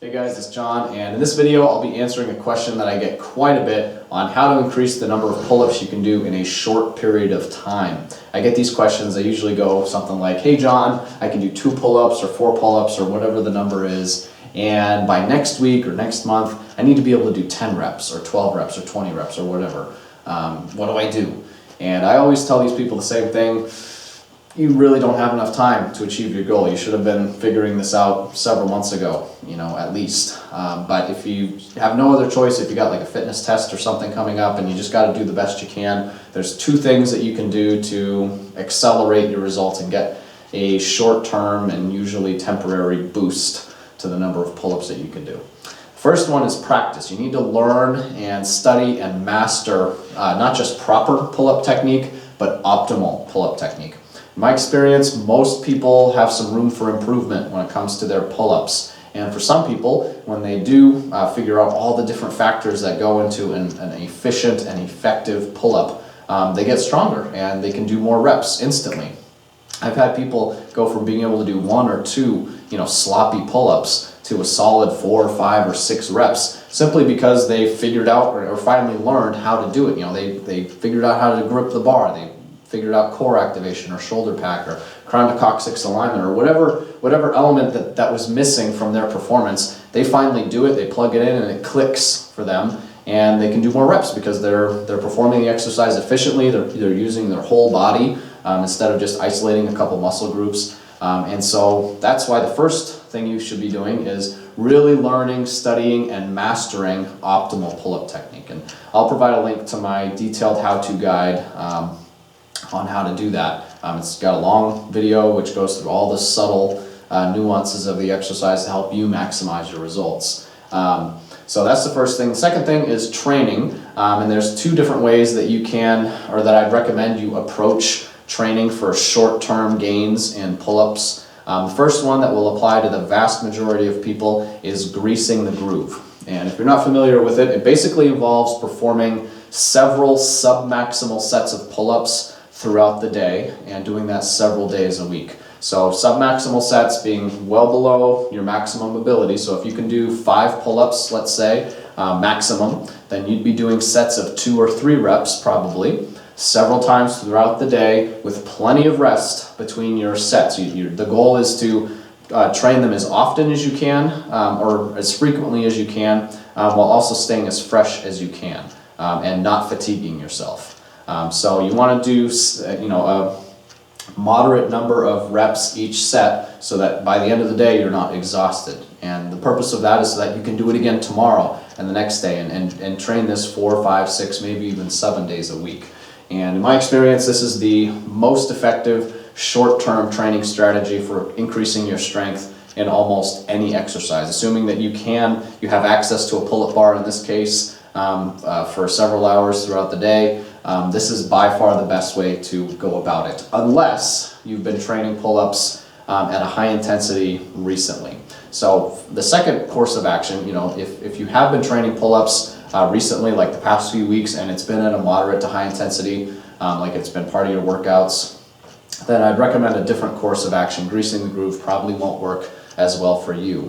Hey guys, it's John, and in this video I'll be answering a question that I get quite a bit on how to increase the number of pull-ups you can do in a short period of time. I get these questions, they usually go something like, hey John, I can do 2 pull-ups or 4 pull-ups or whatever the number is, and by next week or next month I need to be able to do 10 reps or 12 reps or 20 reps or whatever. What do I do? And I always tell these people the same thing. You really don't have enough time to achieve your goal. You should have been figuring this out several months ago, at least. But if you have no other choice, if you got like a fitness test or something coming up and you just got to do the best you can, there's 2 things that you can do to accelerate your results and get a short-term and usually temporary boost to the number of pull-ups that you can do. First one is practice. You need to learn and study and master not just proper pull-up technique, but optimal pull-up technique. In my experience, most people have some room for improvement when it comes to their pull-ups. And for some people, when they do figure out all the different factors that go into an efficient and effective pull-up, they get stronger and they can do more reps instantly. I've had people go from being able to do 1 or 2, sloppy pull-ups to a solid 4 or 5 or 6 reps simply because they figured out or finally learned how to do it. They figured out how to grip the bar. They figured out core activation or shoulder pack or crown to coccyx alignment or whatever element that was missing from their performance. They finally do it, they plug it in and it clicks for them and they can do more reps because they're performing the exercise efficiently. They're using their whole body instead of just isolating a couple muscle groups. And so that's why the first thing you should be doing is really learning, studying, and mastering optimal pull-up technique. And I'll provide a link to my detailed how-to guide on how to do that. It's got a long video which goes through all the subtle nuances of the exercise to help you maximize your results. So that's the first thing. The second thing is training, and there's 2 different ways that you can, or that I'd recommend you approach training for short-term gains in pull-ups. The first one that will apply to the vast majority of people is greasing the groove. And if you're not familiar with it, it basically involves performing several submaximal sets of pull-ups throughout the day and doing that several days a week. So submaximal sets being well below your maximum ability. So if you can do 5 pull-ups, let's say, maximum, then you'd be doing sets of 2 or 3 reps probably, several times throughout the day with plenty of rest between your sets. The goal is to train them as often as you can or as frequently as you can while also staying as fresh as you can and not fatiguing yourself. So you want to do a moderate number of reps each set so that by the end of the day you're not exhausted. And the purpose of that is so that you can do it again tomorrow and the next day and train this 4, 5, 6, maybe even 7 days a week. And in my experience, this is the most effective short-term training strategy for increasing your strength in almost any exercise, assuming that you have access to a pull-up bar in this case for several hours throughout the day. This is by far the best way to go about it, unless you've been training pull-ups at a high intensity recently. So the second course of action, if you have been training pull-ups recently, like the past few weeks, and it's been at a moderate to high intensity, like it's been part of your workouts, then I'd recommend a different course of action. Greasing the groove probably won't work as well for you.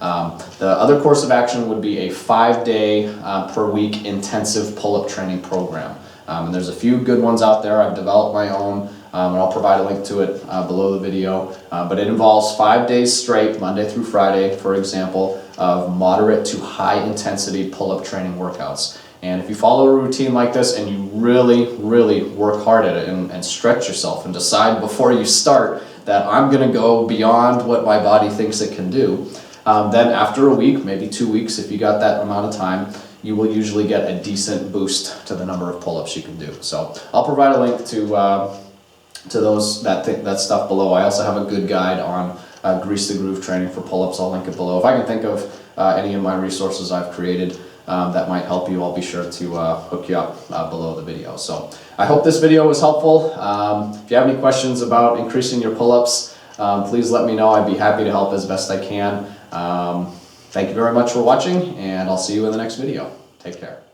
The other course of action would be a 5-day per week intensive pull-up training program. And there's a few good ones out there. I've developed my own, and I'll provide a link to it below the video. But it involves 5 days straight, Monday through Friday, for example, of moderate to high intensity pull-up training workouts. And if you follow a routine like this and you really, really work hard at it and stretch yourself and decide before you start that I'm going to go beyond what my body thinks it can do, then after a week, maybe 2 weeks, if you got that amount of time, you will usually get a decent boost to the number of pull-ups you can do. So I'll provide a link to that stuff below. I also have a good guide on grease the groove training for pull-ups. I'll link it below. If I can think of any of my resources I've created that might help you, I'll be sure to hook you up below the video. So I hope this video was helpful. If you have any questions about increasing your pull-ups, please let me know. I'd be happy to help as best I can. Thank you very much for watching, and I'll see you in the next video. Take care.